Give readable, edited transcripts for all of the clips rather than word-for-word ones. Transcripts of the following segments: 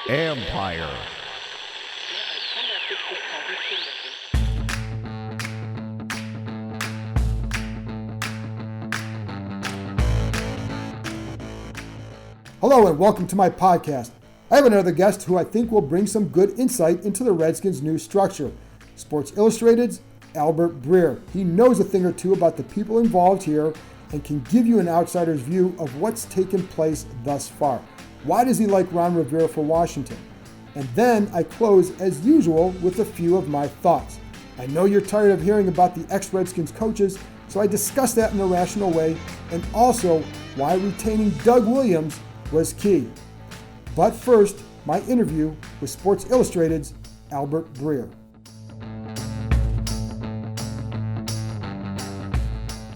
Empire. Hello and welcome to my podcast. I have another guest who I think will bring some good insight into the Redskins' new structure. Sports Illustrated's Albert Breer. He knows a thing or two about the people involved here and can give you an outsider's view of what's taken place thus far. Why does he like Ron Rivera for Washington? And then I close, as usual, with a few of my thoughts. I know you're tired of hearing about the ex-Redskins coaches, so I discuss that in a rational way, and also why retaining Doug Williams was key. But first, my interview with Sports Illustrated's Albert Breer.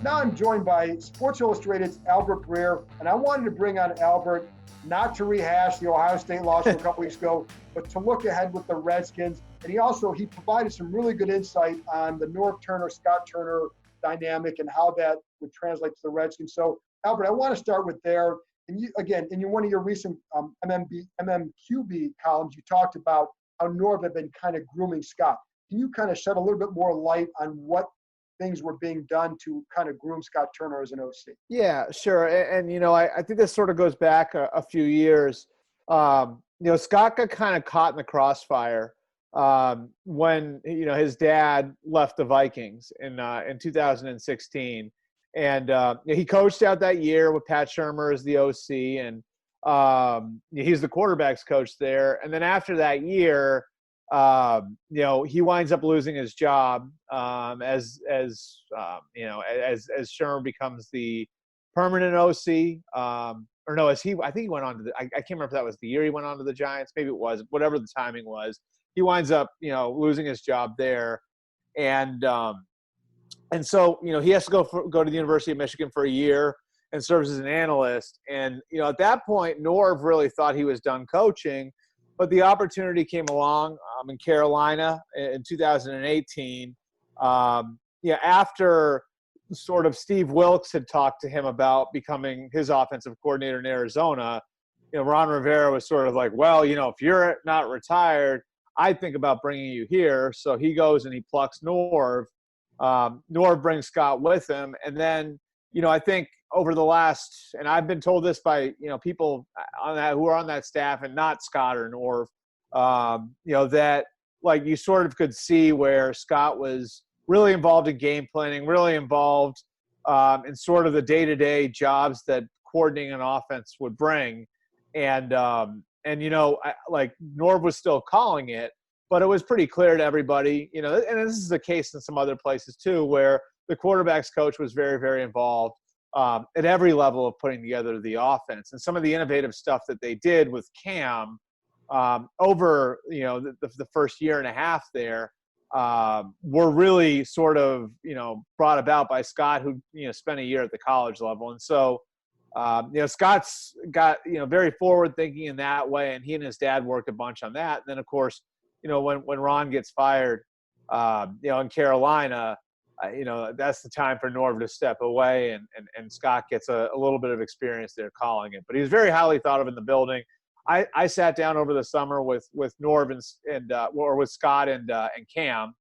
Now I'm joined by Sports Illustrated's Albert Breer, and I wanted to bring on Albert not to rehash the Ohio State loss from a couple weeks ago, but to look ahead with the Redskins. And he provided some really good insight on the Norv Turner, Scott Turner dynamic and how that would translate to the Redskins. So Albert, I want to start with there. And you, again, in one of your recent MMQB columns, you talked about how Norv had been kind of grooming Scott. Can you kind of shed a little bit more light on what things were being done to kind of groom Scott Turner as an OC? Yeah, sure. And I think this sort of goes back a few years. Scott got kind of caught in the crossfire when, his dad left the Vikings in 2016. And he coached out that year with Pat Shurmur as the OC, and he's the quarterback's coach there. And then after that year, he winds up losing his job as Shurmur becomes the permanent OC. I think he went on to I can't remember if that was the year he went on to the Giants. Maybe it was. Whatever the timing was, he winds up losing his job there, and so he has to go to the University of Michigan for a year and serves as an analyst. And at that point, Norv really thought he was done coaching. But the opportunity came along in Carolina in 2018. After sort of Steve Wilkes had talked to him about becoming his offensive coordinator in Arizona, Ron Rivera was sort of like, well, if you're not retired, I'd think about bringing you here. So he goes and he plucks Norv. Norv brings Scott with him. And then, I think over the last, and I've been told this by, people on that who are on that staff and not Scott or Norv, that like you sort of could see where Scott was really involved in game planning, really involved in sort of the day-to-day jobs that coordinating an offense would bring. And like Norv was still calling it, but it was pretty clear to everybody, and this is the case in some other places too, where the quarterback's coach was very, very involved at every level of putting together the offense. And some of the innovative stuff that they did with Cam over, the first year and a half there were really sort of, brought about by Scott, who, spent a year at the college level. And so, Scott's got, very forward thinking in that way. And he and his dad worked a bunch on that. And then, of course, when Ron gets fired, in Carolina, that's the time for Norv to step away, and Scott gets a little bit of experience there calling it. But he was very highly thought of in the building. I sat down over the summer with Norv or with Scott and Cam,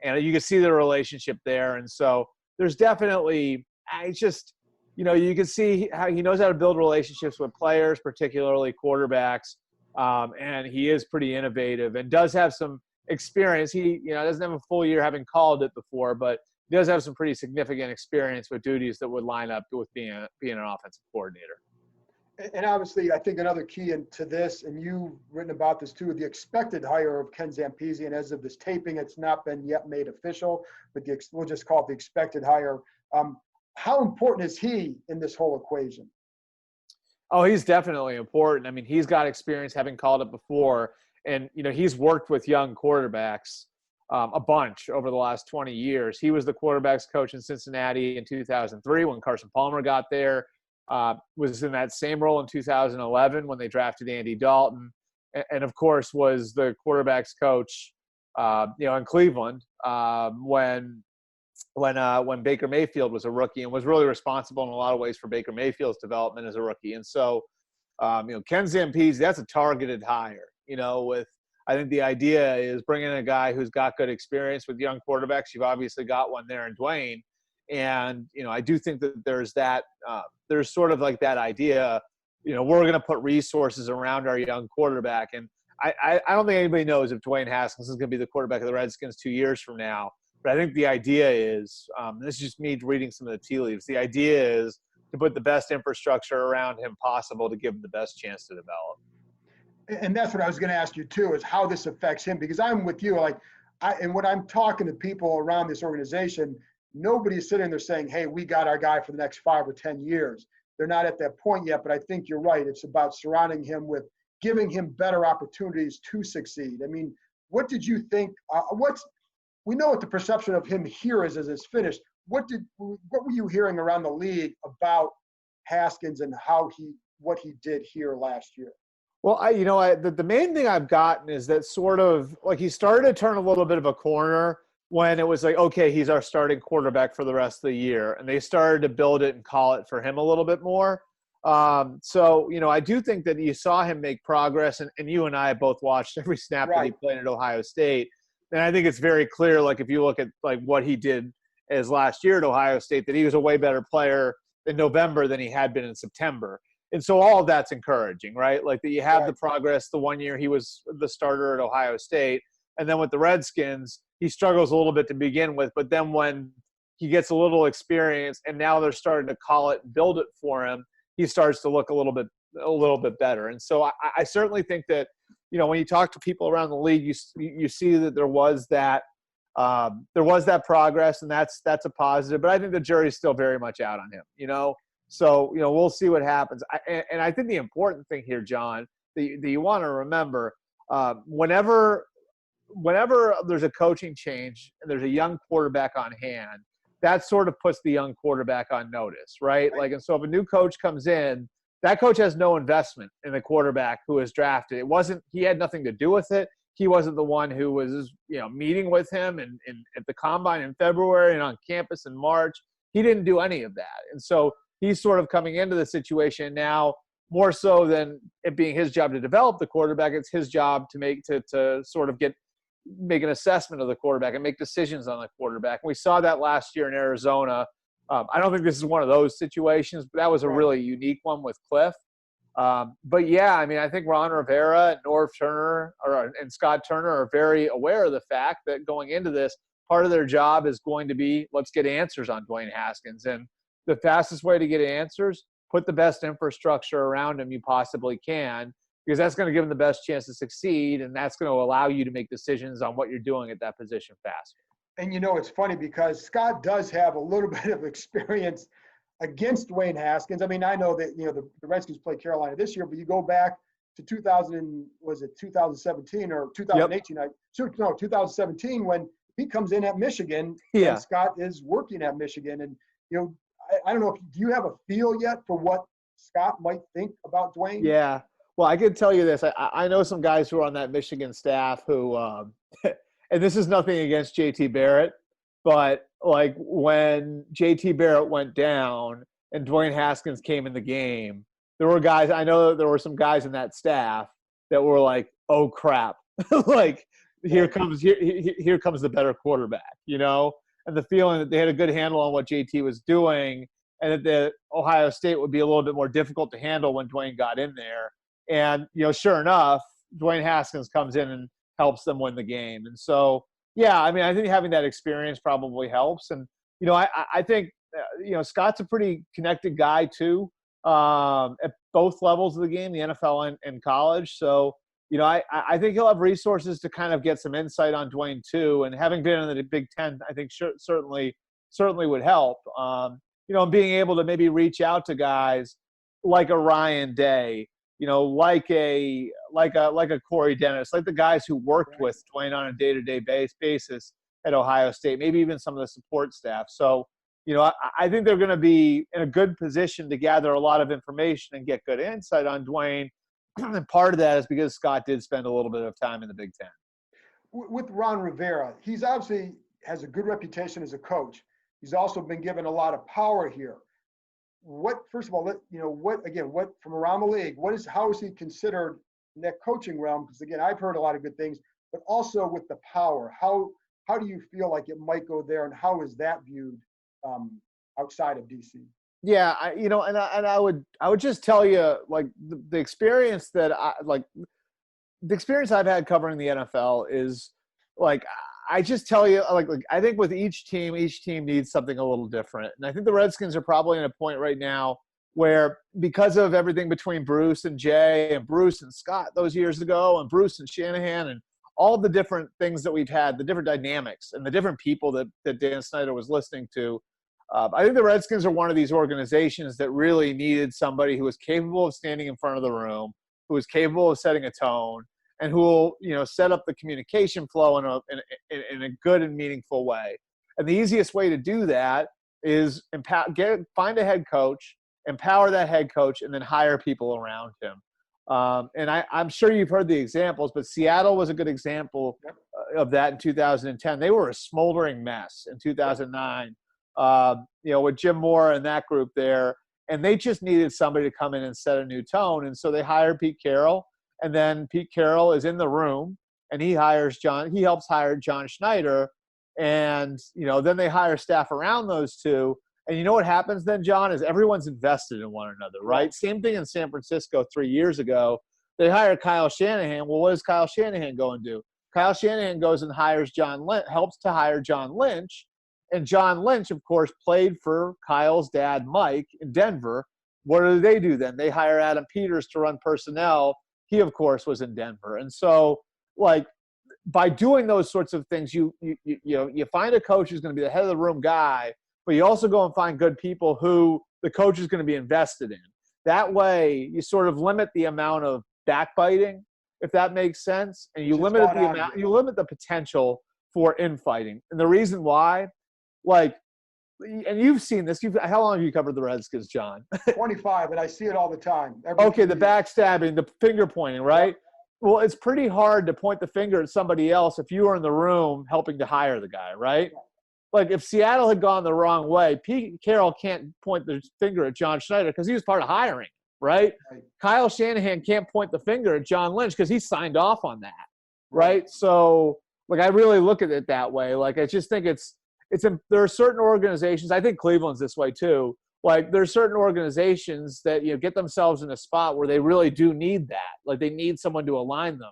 and you can see the relationship there. And so there's definitely, it's just, you can see how he knows how to build relationships with players, particularly quarterbacks. And he is pretty innovative and does have some experience. He, doesn't have a full year having called it before, but he does have some pretty significant experience with duties that would line up with being an offensive coordinator. And obviously, I think another key to this, and you've written about this too, the expected hire of Ken Zampese. And as of this taping, it's not been yet made official, but we'll just call it the expected hire. How important is he in this whole equation? Oh, he's definitely important. I mean, he's got experience having called it before, and he's worked with young quarterbacks a bunch over the last 20 years. He was the quarterbacks coach in Cincinnati in 2003 when Carson Palmer got there. Was in that same role in 2011 when they drafted Andy Dalton, and of course was the quarterbacks coach, in Cleveland when Baker Mayfield was a rookie, and was really responsible in a lot of ways for Baker Mayfield's development as a rookie. And so, Ken Zampese, that's a targeted hire, I think the idea is bringing in a guy who's got good experience with young quarterbacks. You've obviously got one there in Dwayne. And, I do think that there's that, there's sort of like that idea, we're going to put resources around our young quarterback. And I don't think anybody knows if Dwayne Haskins is going to be the quarterback of the Redskins 2 years from now. But I think the idea is, this is just me reading some of the tea leaves. The idea is to put the best infrastructure around him possible to give him the best chance to develop. And that's what I was going to ask you too, is how this affects him, because I'm with you. And when I'm talking to people around this organization, nobody's sitting there saying, hey, we got our guy for the next 5 or 10 years. They're not at that point yet, but I think you're right. It's about surrounding him with giving him better opportunities to succeed. I mean, what did you think? We know what the perception of him here is as it's finished. What were you hearing around the league about Haskins and what he did here last year? Well, the main thing I've gotten is that sort of like he started to turn a little bit of a corner when it was like, okay, he's our starting quarterback for the rest of the year. And they started to build it and call it for him a little bit more. So, I do think that you saw him make progress, and you and I both watched every snap that he played at Ohio State. And I think it's very clear, like if you look at like what he did as last year at Ohio State, that he was a way better player in November than he had been in September. And so all of that's encouraging, right? Like that you have the progress. The 1 year he was the starter at Ohio State. And then with the Redskins, he struggles a little bit to begin with. But then when he gets a little experience and now they're starting to call it and build it for him, he starts to look a little bit better. And so I certainly think that, when you talk to people around the league, you see that there was that progress, and that's a positive. But I think the jury's still very much out on him, So, we'll see what happens. And I think the important thing here, John, that you want to remember, whenever there's a coaching change and there's a young quarterback on hand, that sort of puts the young quarterback on notice, right? Like, and so if a new coach comes in, that coach has no investment in the quarterback who is drafted. He had nothing to do with it. He wasn't the one who was, meeting with him and at the combine in February and on campus in March. He didn't do any of that. And so he's sort of coming into the situation now more so than it being his job to develop the quarterback. It's his job to make an assessment of the quarterback and make decisions on the quarterback. And we saw that last year in Arizona. I don't think this is one of those situations, but that was a really unique one with Cliff. But yeah, I mean, I think Ron Rivera and Norv Turner and Scott Turner are very aware of the fact that going into this, part of their job is going to be, let's get answers on Dwayne Haskins. And the fastest way to get answers, put the best infrastructure around him you possibly can, because that's going to give him the best chance to succeed, and that's going to allow you to make decisions on what you're doing at that position faster. And it's funny because Scott does have a little bit of experience against Dwayne Haskins. I mean, I know that the Redskins played Carolina this year, but you go back to 2017 or 2018? 2017 when he comes in at Michigan. And Scott is working at Michigan, and I don't know. Do you have a feel yet for what Scott might think about Dwayne? Yeah. Well, I can tell you this. I know some guys who are on that Michigan staff who, and this is nothing against JT Barrett, but like when JT Barrett went down and Dwayne Haskins came in the game, I know there were some guys in that staff that were like, oh crap, like here comes the better quarterback, and the feeling that they had a good handle on what JT was doing and that the Ohio State would be a little bit more difficult to handle when Dwayne got in there. And, sure enough, Dwayne Haskins comes in and helps them win the game. And so, yeah, I mean, I think having that experience probably helps. And, I think, Scott's a pretty connected guy too, at both levels of the game, the NFL and college. So, I think he'll have resources to kind of get some insight on Dwayne too. And having been in the Big Ten, I think certainly would help. And being able to maybe reach out to guys like a Ryan Day, like a Corey Dennis, like the guys who worked with Dwayne on a day-to-day basis at Ohio State, maybe even some of the support staff. So, I think they're going to be in a good position to gather a lot of information and get good insight on Dwayne. And part of that is because Scott did spend a little bit of time in the Big Ten. With Ron Rivera, he's obviously has a good reputation as a coach. He's also been given a lot of power here. first of all, what from around the league, how is he considered in that coaching realm? Because again, I've heard a lot of good things, but also with the power, how do you feel like it might go there, and how is that viewed outside of DC? Yeah, I would just tell you, like, the experience that the experience I've had covering the NFL is, like, I just tell you, like I think with each team needs something a little different. And I think the Redskins are probably in a point right now where, because of everything between Bruce and Jay and Bruce and Scott those years ago, and Bruce and Shanahan, and all the different things that we've had, the different dynamics and the different people that Dan Snyder was listening to, I think the Redskins are one of these organizations that really needed somebody who was capable of standing in front of the room, who was capable of setting a tone, and who will, set up the communication flow in a good and meaningful way. And the easiest way to do that is find a head coach, empower that head coach, and then hire people around him. And I'm sure you've heard the examples, but Seattle was a good example of that in 2010. They were a smoldering mess in 2009, with Jim Moore and that group there. And they just needed somebody to come in and set a new tone. And so they hired Pete Carroll. And then Pete Carroll is in the room, and he helps hire John Schneider. And, then they hire staff around those two. And you know what happens then, John, is everyone's invested in one another, right? Same thing in San Francisco 3 years ago. They hired Kyle Shanahan. Well, what does Kyle Shanahan go and do? Kyle Shanahan goes and helps to hire John Lynch. And John Lynch, of course, played for Kyle's dad, Mike, in Denver. What do they do then? They hire Adam Peters to run personnel. He, of course, was in Denver. And so, like, by doing those sorts of things, you find a coach who's going to be the head of the room guy, but you also go and find good people who the coach is going to be invested in. That way, you sort of limit the amount of backbiting, if that makes sense, and you limit the potential for infighting. And the reason why, and you've seen this. How long have you covered the Redskins, John? 25, and I see it all the time. Okay, the backstabbing, the finger pointing, right? Yep. Well, it's pretty hard to point the finger at somebody else if you were in the room helping to hire the guy, right? Yep. Like, if Seattle had gone the wrong way, Pete Carroll can't point the finger at John Schneider because he was part of hiring, right? Kyle Shanahan can't point the finger at John Lynch because he signed off on that, right? So, I really look at it that way. I just think there are certain organizations, I think Cleveland's this way too, there are certain organizations that, get themselves in a spot where they really do need that. They need someone to align them.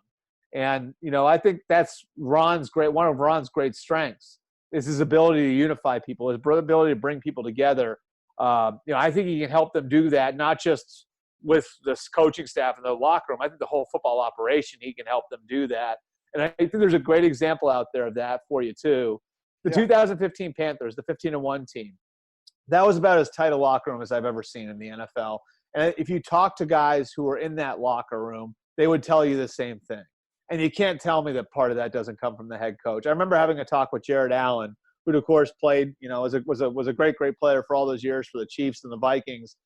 And, I think that's one of Ron's great strengths is his ability to unify people, his ability to bring people together. I think he can help them do that, not just with this coaching staff in the locker room. I think the whole football operation, he can help them do that. And I think there's a great example out there of that for you too. The 2015 Panthers, the 15-1 team, that was about as tight a locker room as I've ever seen in the NFL. And if you talk to guys who were in that locker room, they would tell you the same thing. And you can't tell me that part of that doesn't come from the head coach. I remember having a talk with Jared Allen, who of course played, was a great player for all those years for the Chiefs and the Vikings.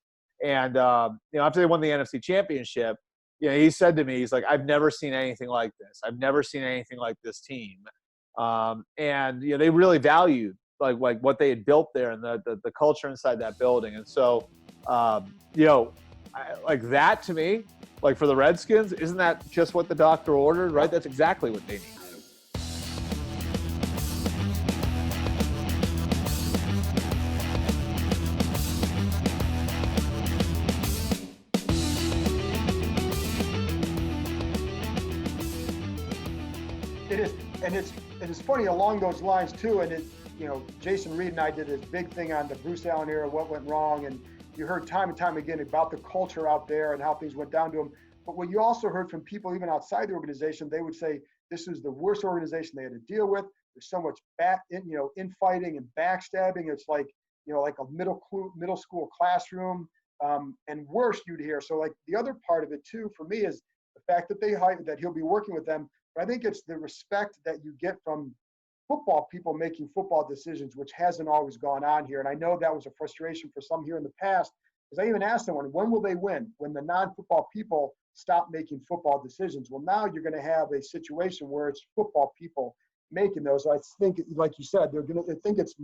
And after they won the NFC Championship, he said to me, he's like, I've never seen anything like this. I've never seen anything like this team. And they really valued like what they had built there and the culture inside that building. And so, like that to me, like for the Redskins, isn't that just what the doctor ordered, right? That's exactly what they need. It is, and it's funny along those lines too. And Jason Reed and I did this big thing on the Bruce Allen era, what went wrong, and you heard time and time again about the culture out there and how things went down to them. But what you also heard from people even outside the organization, they would say this is the worst organization they had to deal with. There's so much infighting and backstabbing. It's like a middle school classroom, and worse you'd hear. So like the other part of it too for me is the fact that that he'll be working with them. But I think it's the respect that you get from football people making football decisions, which hasn't always gone on here. And I know that was a frustration for some here in the past, because I even asked someone, when will they win? When the non-football people stop making football decisions. Well, now you're going to have a situation where it's football people making those. I think, like you said, I think it's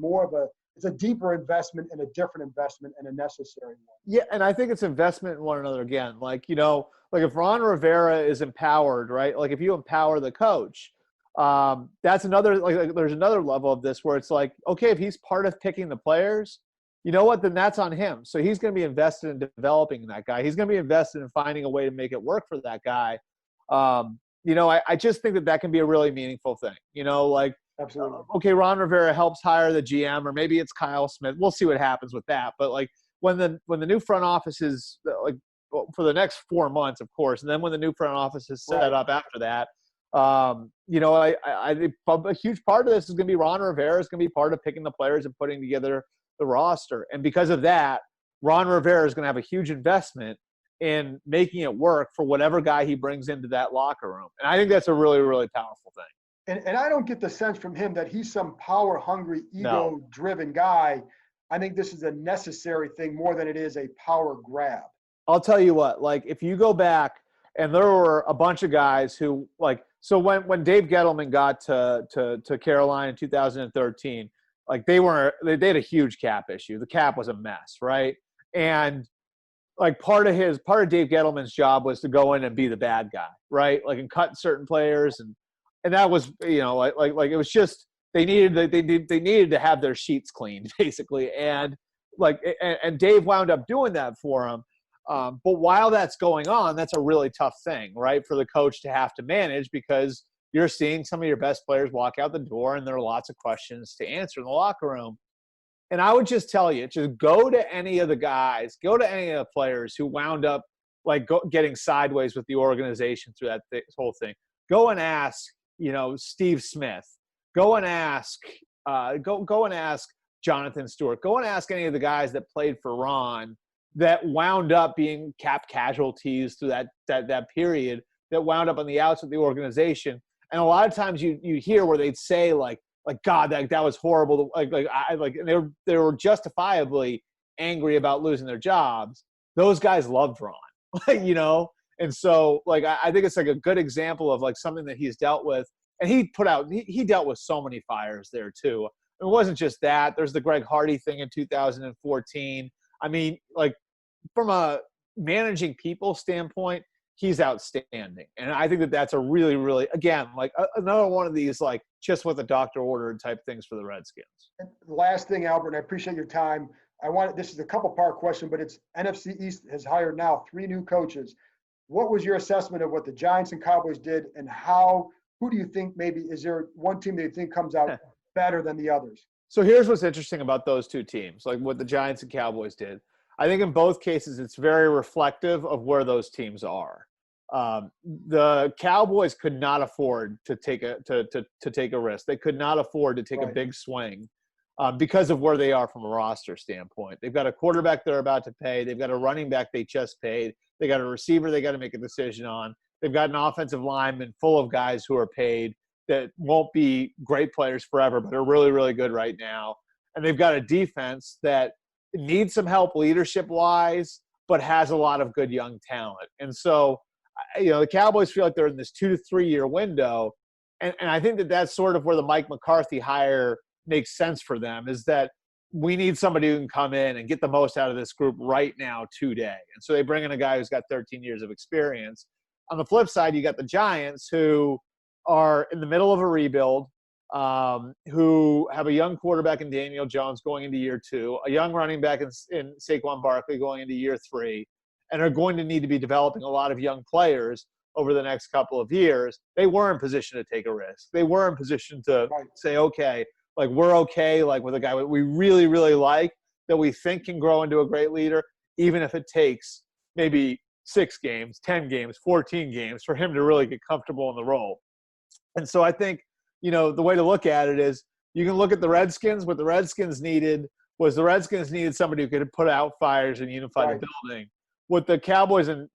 it's a deeper investment and a different investment and a necessary one. Yeah, and I think it's investment in one another again. Like, like if Ron Rivera is empowered, right? Like if you empower the coach, that's another, like there's another level of this where it's like, okay, if he's part of picking the players, you know what, then that's on him. So he's going to be invested in developing that guy. He's going to be invested in finding a way to make it work for that guy. I just think that can be a really meaningful thing, like, absolutely. Okay, Ron Rivera helps hire the GM, or maybe it's Kyle Smith. We'll see what happens with that. But like when the new front office is like for the next 4 months, of course, and then when the new front office is set up after that, I think a huge part of this is going to be Ron Rivera is going to be part of picking the players and putting together the roster. And because of that, Ron Rivera is going to have a huge investment in making it work for whatever guy he brings into that locker room. And I think that's a really, really powerful thing. And I don't get the sense from him that he's some power-hungry, ego-driven guy. I think this is a necessary thing more than it is a power grab. I'll tell you what, like if you go back, and there were a bunch of guys who like, so when Dave Gettleman got to Carolina in 2013, like they had a huge cap issue. The cap was a mess, right? And like part of Dave Gettleman's job was to go in and be the bad guy, right? Like and cut certain players and that was, like it was just they needed to have their sheets cleaned basically, and Dave wound up doing that for him. But while that's going on, that's a really tough thing, right, for the coach to have to manage because you're seeing some of your best players walk out the door, and there are lots of questions to answer in the locker room. And I would just tell you, just go to any of the players who wound up getting sideways with the organization through this whole thing. Go and ask. Steve Smith. Go and ask Jonathan Stewart. Go and ask any of the guys that played for Ron that wound up being cap casualties through that period that wound up on the outs of the organization. And a lot of times you hear where they'd say like God, that was horrible. And they were justifiably angry about losing their jobs. Those guys loved Ron, And so, I think it's like a good example of something that he's dealt with, and he dealt with so many fires there too. It wasn't just that. There's the Greg Hardy thing in 2014. I mean, from a managing people standpoint, he's outstanding, and I think that that's a really, really another one of these just what the doctor ordered type things for the Redskins. And the last thing, Albert, and I appreciate your time. This is a couple-part question, but it's NFC East has hired now 3 new coaches. What was your assessment of what the Giants and Cowboys did, and who do you think is there one team that you think comes out better than the others? So here's what's interesting about those two teams, like what the Giants and Cowboys did. I think in both cases it's very reflective of where those teams are. The Cowboys could not afford to take a risk. They could not afford to take a big swing because of where they are from a roster standpoint. They've got a quarterback they're about to pay. They've got a running back they just paid. They got a receiver they got to make a decision on. They've got an offensive lineman full of guys who are paid that won't be great players forever, but are really, really good right now. And they've got a defense that needs some help leadership-wise, but has a lot of good young talent. And so, the Cowboys feel like they're in this 2 to 3 year window. And I think that that's sort of where the Mike McCarthy hire makes sense for them, is that we need somebody who can come in and get the most out of this group right now today. And so they bring in a guy who's got 13 years of experience. On the flip side, you got the Giants, who are in the middle of a rebuild, who have a young quarterback in Daniel Jones going into year 2, a young running back in Saquon Barkley going into year 3, and are going to need to be developing a lot of young players over the next couple of years. They were in position to take a risk. They were in position to say, okay, we're okay, with a guy we really, really like, that we think can grow into a great leader, even if it takes maybe 6 games, 10 games, 14 games for him to really get comfortable in the role. And so I think, the way to look at it is you can look at the Redskins. What the Redskins needed was somebody who could put out fires and unify the building. What the Cowboys and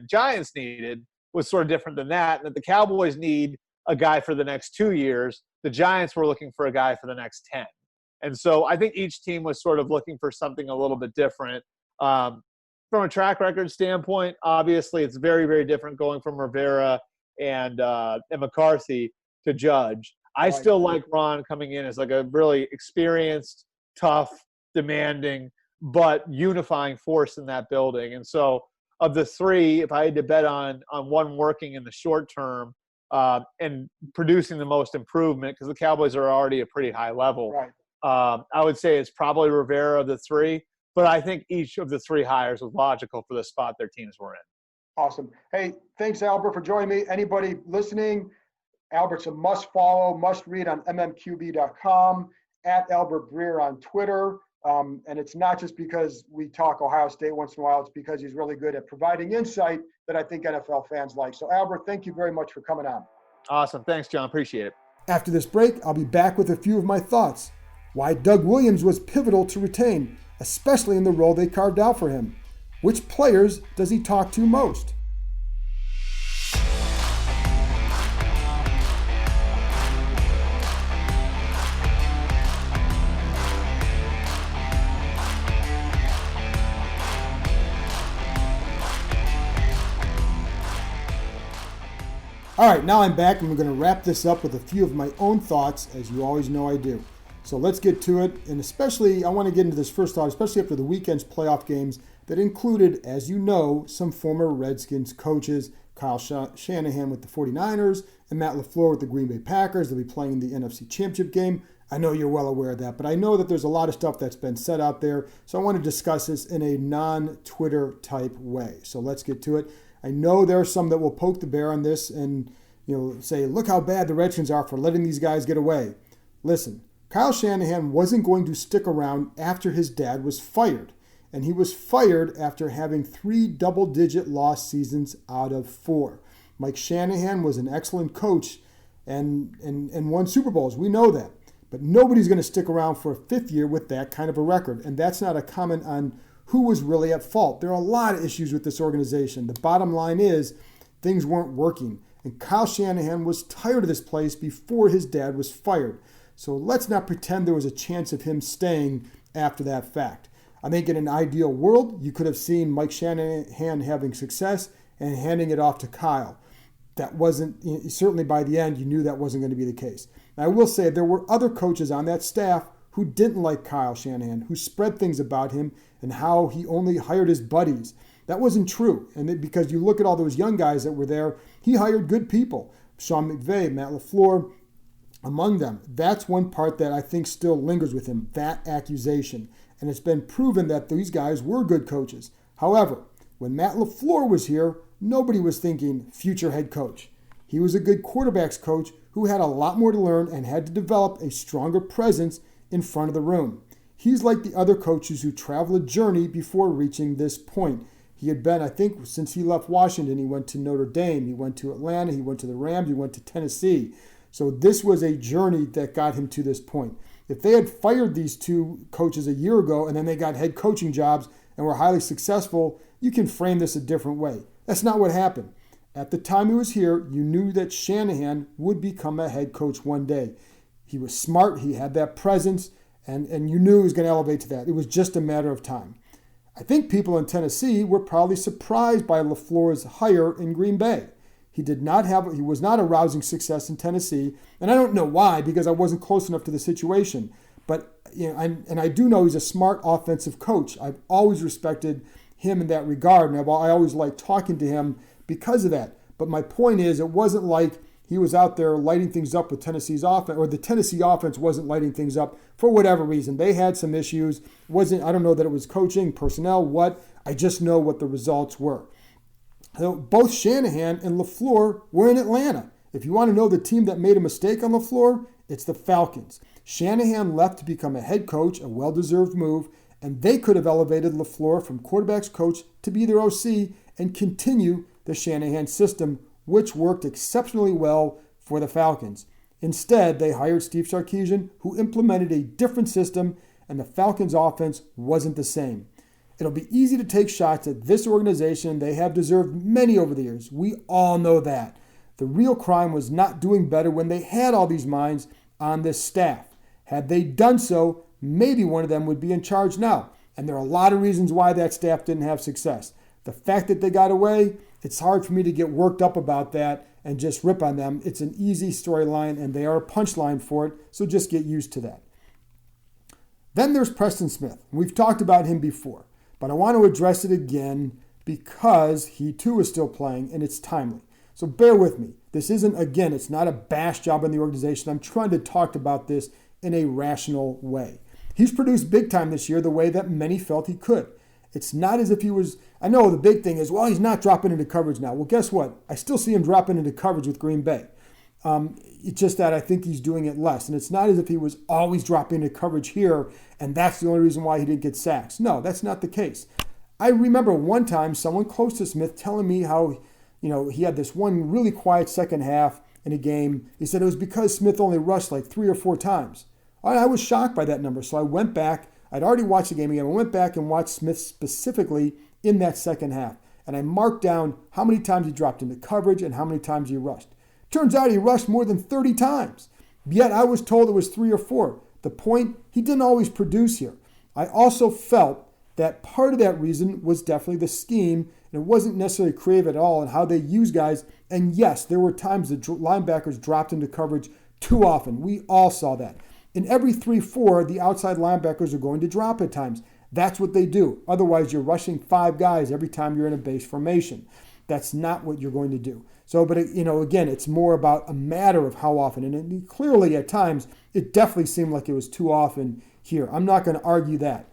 Giants needed was sort of different than that. And that the Cowboys need a guy for the next 2 years. The Giants were looking for a guy for the next 10. And so I think each team was sort of looking for something a little bit different. From a track record standpoint, obviously it's very, very different going from Rivera and McCarthy to Judge. I still like Ron coming in as like a really experienced, tough, demanding, but unifying force in that building. And so of the three, if I had to bet on one working in the short term and producing the most improvement, because the Cowboys are already a pretty high level, Right. I would say it's probably Rivera of the three. But I think each of the three hires was logical for the spot their teams were in. Awesome. Hey, thanks, Albert, for joining me. Anybody listening, Albert's a must follow, must read on mmqb.com, at Albert Breer on Twitter. And it's not just because we talk Ohio State once in a while, it's because he's really good at providing insight that I think NFL fans like. So, Albert, thank you very much for coming on. Awesome. Thanks, John. Appreciate it. After this break, I'll be back with a few of my thoughts. Why Doug Williams was pivotal to retain, especially in the role they carved out for him. Which players does he talk to most? All right, now I'm back and we're going to wrap this up with a few of my own thoughts, as you always know I do. So let's get to it, and especially I want to get into this first thought, especially after the weekend's playoff games that included, as you know, some former Redskins coaches, Kyle Shanahan with the 49ers and Matt LaFleur with the Green Bay Packers. They'll be playing the NFC Championship game. I know you're well aware of that, but I know that there's a lot of stuff that's been said out there, so I want to discuss this in a non-Twitter type way. So let's get to it. I know there are some that will poke the bear on this and say, look how bad the Redskins are for letting these guys get away. Listen, Kyle Shanahan wasn't going to stick around after his dad was fired. And he was fired after having 3 double-digit loss seasons out of 4. Mike Shanahan was an excellent coach and won Super Bowls. We know that. But nobody's going to stick around for a 5th year with that kind of a record. And that's not a comment on who was really at fault. There are a lot of issues with this organization. The bottom line is things weren't working. And Kyle Shanahan was tired of this place before his dad was fired. So let's not pretend there was a chance of him staying after that fact. I think in an ideal world, you could have seen Mike Shanahan having success and handing it off to Kyle. That wasn't, certainly by the end, you knew that wasn't going to be the case. Now, I will say there were other coaches on that staff who didn't like Kyle Shanahan, who spread things about him and how he only hired his buddies. That wasn't true. And because you look at all those young guys that were there, he hired good people. Sean McVay, Matt LaFleur, among them. That's one part that I think still lingers with him, that accusation. And it's been proven that these guys were good coaches. However, when Matt LaFleur was here, nobody was thinking future head coach. He was a good quarterbacks coach who had a lot more to learn and had to develop a stronger presence in front of the room. He's like the other coaches who travel a journey before reaching this point. He had been, I think, since he left Washington, he went to Notre Dame, he went to Atlanta, he went to the Rams, he went to Tennessee. So this was a journey that got him to this point. If they had fired these 2 coaches a year ago and then they got head coaching jobs and were highly successful, you can frame this a different way. That's not what happened. At the time he was here, you knew that Shanahan would become a head coach one day. He was smart, he had that presence, and you knew he was going to elevate to that. It was just a matter of time. I think people in Tennessee were probably surprised by LaFleur's hire in Green Bay. He was not a rousing success in Tennessee, and I don't know why, because I wasn't close enough to the situation. But I do know he's a smart offensive coach. I've always respected him in that regard, and I always liked talking to him because of that. But my point is, it wasn't like he was out there lighting things up with Tennessee's offense, or the Tennessee offense wasn't lighting things up for whatever reason. They had some issues. I don't know that it was coaching, personnel, what. I just know what the results were. Both Shanahan and LaFleur were in Atlanta. If you want to know the team that made a mistake on LaFleur, it's the Falcons. Shanahan left to become a head coach, a well-deserved move, and they could have elevated LaFleur from quarterback's coach to be their OC and continue the Shanahan system, which worked exceptionally well for the Falcons. Instead, they hired Steve Sarkisian, who implemented a different system, and the Falcons' offense wasn't the same. It'll be easy to take shots at this organization. They have deserved many over the years. We all know that. The real crime was not doing better when they had all these minds on this staff. Had they done so, maybe one of them would be in charge now. And there are a lot of reasons why that staff didn't have success. The fact that they got away, it's hard for me to get worked up about that and just rip on them. It's an easy storyline, and they are a punchline for it, so just get used to that. Then there's Preston Smith. We've talked about him before, but I want to address it again because he too is still playing, and it's timely. So bear with me. This isn't, again, it's not a bash job on the organization. I'm trying to talk about this in a rational way. He's produced big time this year the way that many felt he could. It's not as if he was, I know the big thing is, well, he's not dropping into coverage now. Well, guess what? I still see him dropping into coverage with Green Bay. It's just that I think he's doing it less. And it's not as if he was always dropping into coverage here, and that's the only reason why he didn't get sacks. No, that's not the case. I remember one time someone close to Smith telling me how, he had this one really quiet second half in a game. He said it was because Smith only rushed like 3 or 4 times. I was shocked by that number, so I went back. I'd already watched the game again. I went back and watched Smith specifically in that second half, and I marked down how many times he dropped into coverage and how many times he rushed. Turns out he rushed more than 30 times, yet I was told it was 3 or 4. The point, he didn't always produce here. I also felt that part of that reason was definitely the scheme, and it wasn't necessarily creative at all in how they use guys. And yes, there were times the linebackers dropped into coverage too often. We all saw that. In every 3-4, the outside linebackers are going to drop at times. That's what they do. Otherwise, you're rushing 5 guys every time you're in a base formation. That's not what you're going to do. So, but again, it's more about a matter of how often. And clearly, at times, it definitely seemed like it was too often here. I'm not going to argue that.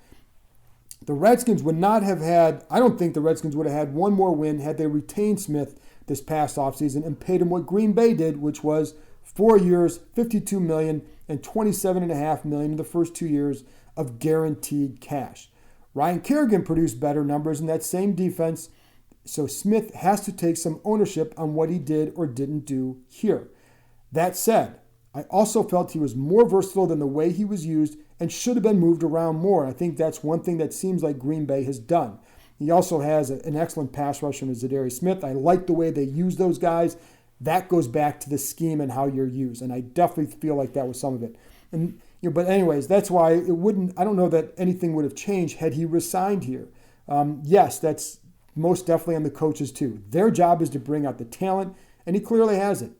The Redskins would not have had, I don't think the Redskins would have had one more win had they retained Smith this past offseason and paid him what Green Bay did, which was 4 years, $52 million, and $27.5 million in the first 2 years of guaranteed cash. Ryan Kerrigan produced better numbers in that same defense, so Smith has to take some ownership on what he did or didn't do here. That said, I also felt he was more versatile than the way he was used and should have been moved around more. I think that's one thing that seems like Green Bay has done. He also has an excellent pass rusher in Zadarius Smith. I like the way they use those guys. That goes back to the scheme and how you're used, and I definitely feel like that was some of it. And but anyways, that's why it wouldn't. I don't know that anything would have changed had he resigned here. Yes, that's most definitely on the coaches too. Their job is to bring out the talent, and he clearly has it.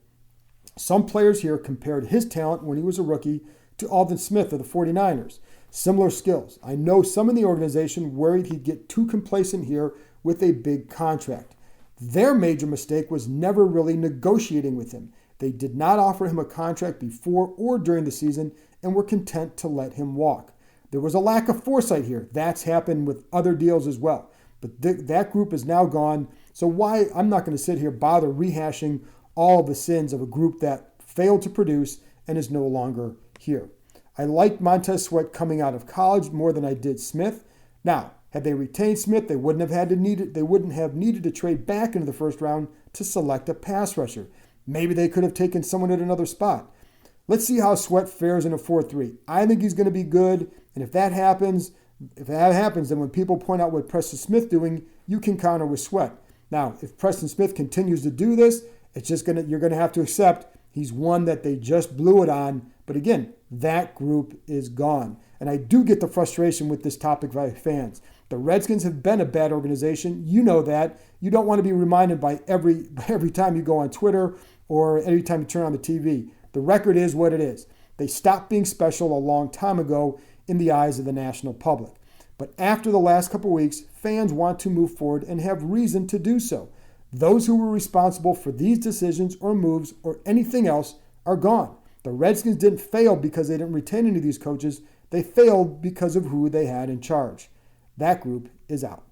Some players here compared his talent when he was a rookie to Aldon Smith of the 49ers. Similar skills. I know some in the organization worried he'd get too complacent here with a big contract. Their major mistake was never really negotiating with him. They did not offer him a contract before or during the season and were content to let him walk. There was a lack of foresight here. That's happened with other deals as well. But that group is now gone. So why, I'm not going to sit here bother rehashing all of the sins of a group that failed to produce and is no longer here. I liked Montez Sweat coming out of college more than I did Smith. Now, had they retained Smith, they wouldn't have needed to trade back into the first round to select a pass rusher. Maybe they could have taken someone at another spot. Let's see how Sweat fares in a 4-3. I think he's going to be good, and if that happens, then when people point out what Preston Smith doing, you can counter with Sweat. Now, if Preston Smith continues to do this, you're going to have to accept he's one that they just blew it on. But again, that group is gone. And I do get the frustration with this topic by fans. The Redskins have been a bad organization. You know that. You don't want to be reminded by every time you go on Twitter or every time you turn on the TV. The record is what it is. They stopped being special a long time ago in the eyes of the national public. But after the last couple weeks, fans want to move forward and have reason to do so. Those who were responsible for these decisions or moves or anything else are gone. The Redskins didn't fail because they didn't retain any of these coaches. They failed because of who they had in charge. That group is out.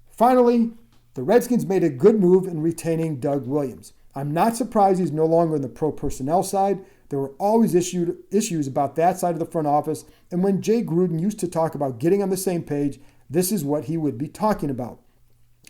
Finally, the Redskins made a good move in retaining Doug Williams. I'm not surprised he's no longer in the pro personnel side. There were always issues about that side of the front office, and when Jay Gruden used to talk about getting on the same page, this is what he would be talking about.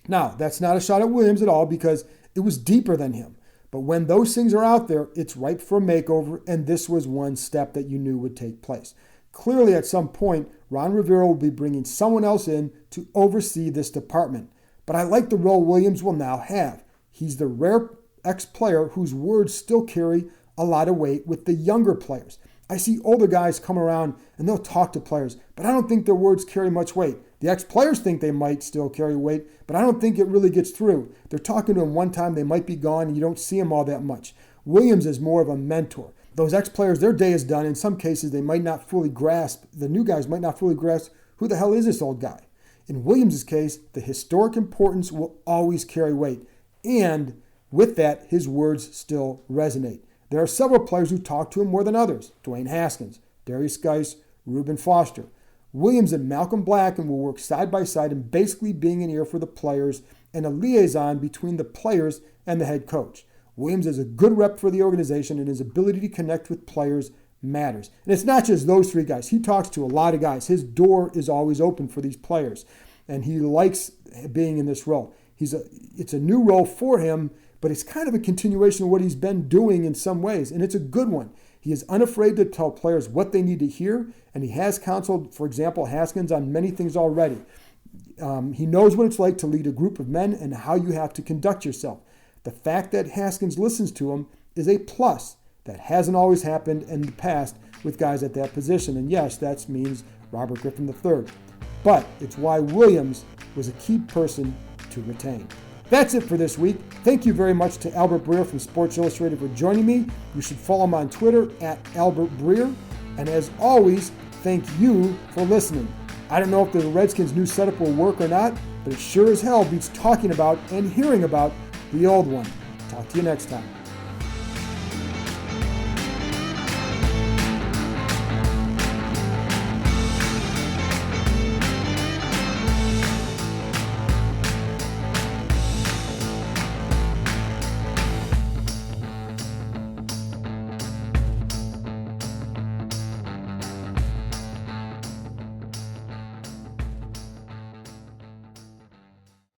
Now, that's not a shot at Williams at all because it was deeper than him. But when those things are out there, it's ripe for a makeover, and this was one step that you knew would take place. Clearly, at some point, Ron Rivera will be bringing someone else in to oversee this department. But I like the role Williams will now have. He's the rare ex-player whose words still carry a lot of weight with the younger players. I see older guys come around and they'll talk to players, but I don't think their words carry much weight. The ex-players think they might still carry weight, but I don't think it really gets through. They're talking to them one time, they might be gone, and you don't see them all that much. Williams is more of a mentor. Those ex-players, their day is done. In some cases, they might not fully grasp, the new guys might not fully grasp, who the hell is this old guy? In Williams' case, the historic importance will always carry weight. And with that, his words still resonate. There are several players who talk to him more than others. Dwayne Haskins, Darius Geis, Reuben Foster. Williams and Malcolm Blacken will work side by side in basically being an ear for the players and a liaison between the players and the head coach. Williams is a good rep for the organization, and his ability to connect with players matters. And it's not just those three guys. He talks to a lot of guys. His door is always open for these players, and he likes being in this role. It's a new role for him, but it's kind of a continuation of what he's been doing in some ways, and it's a good one. He is unafraid to tell players what they need to hear, and he has counseled, for example, Haskins on many things already. He knows what it's like to lead a group of men and how you have to conduct yourself. The fact that Haskins listens to him is a plus. That hasn't always happened in the past with guys at that position, and yes, that means Robert Griffin III. But it's why Williams was a key person to retain. That's it for this week. Thank you very much to Albert Breer from Sports Illustrated for joining me. You should follow him on Twitter at Albert Breer. And as always, thank you for listening. I don't know if the Redskins' new setup will work or not, but it sure as hell beats talking about and hearing about the old one. Talk to you next time.